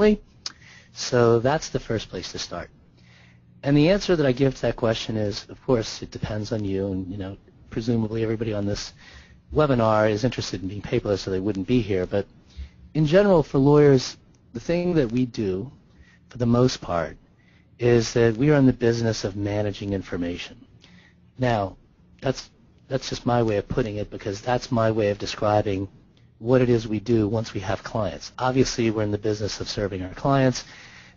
efficiently. So that's the first place to start. And the answer that I give to that question is, of course, it depends on you, and presumably everybody on this webinar is interested in being paperless, or they wouldn't be here. But in general, for lawyers, the thing that we do, for the most part, is that we are in the business of managing information. Now, that's just my way of putting it, because that's my way of describing what it is we do once we have clients. Obviously, we're in the business of serving our clients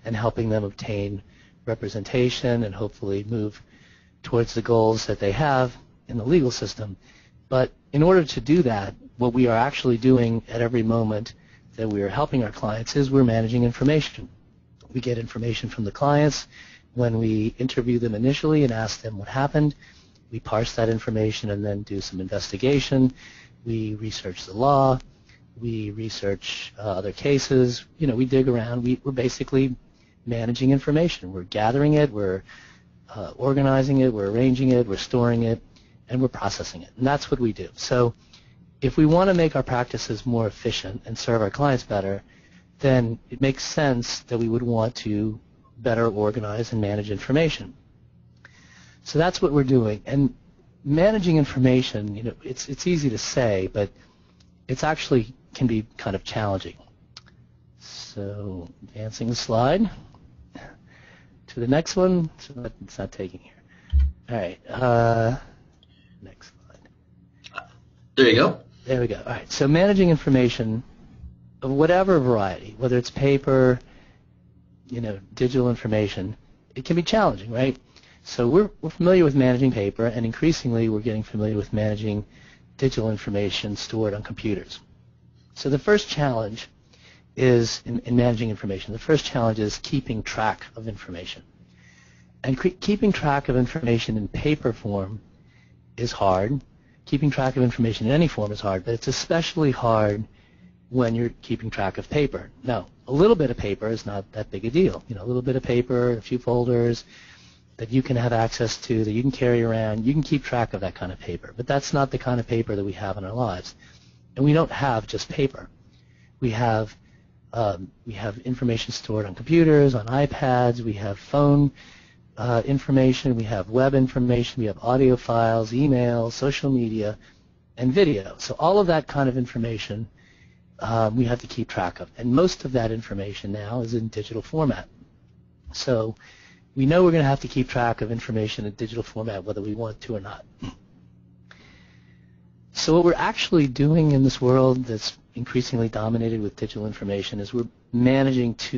and helping them obtain representation and hopefully move towards the goals that they have in the legal system. But in order to do that, what we are actually doing at every moment that we are helping our clients is we're managing information. We get information from the clients when we interview them initially and ask them what happened. We parse that information and then do some investigation. We research the law. We research other cases. We dig around. We're basically managing information. We're gathering it. We're organizing it. We're arranging it. We're storing it. And we're processing it. And that's what we do. So if we want to make our practices more efficient and serve our clients better, then it makes sense that we would want to better organize and manage information. So that's what we're doing. And managing information, it's easy to say, but it's actually can be kind of challenging. So advancing the slide to the next one. So it's not taking here. All right. Next slide. There you go. There we go. All right. So managing information of whatever variety, whether it's paper, digital information, it can be challenging, right? So we're familiar with managing paper, and increasingly we're getting familiar with managing digital information stored on computers. So the first challenge is in managing information. The first challenge is keeping track of information. And keeping track of information in paper form is hard. Keeping track of information in any form is hard, but it's especially hard when you're keeping track of paper. Now, a little bit of paper is not that big a deal. A little bit of paper, a few folders that you can have access to, that you can carry around. You can keep track of that kind of paper, but that's not the kind of paper that we have in our lives. And we don't have just paper. We have information stored on computers, on iPads. We have phone information. We have web information. We have audio files, email, social media, and video. So all of that kind of information we have to keep track of. And most of that information now is in digital format. So we know we're going to have to keep track of information in digital format whether we want to or not. So what we're actually doing in this world that's increasingly dominated with digital information is we're managing two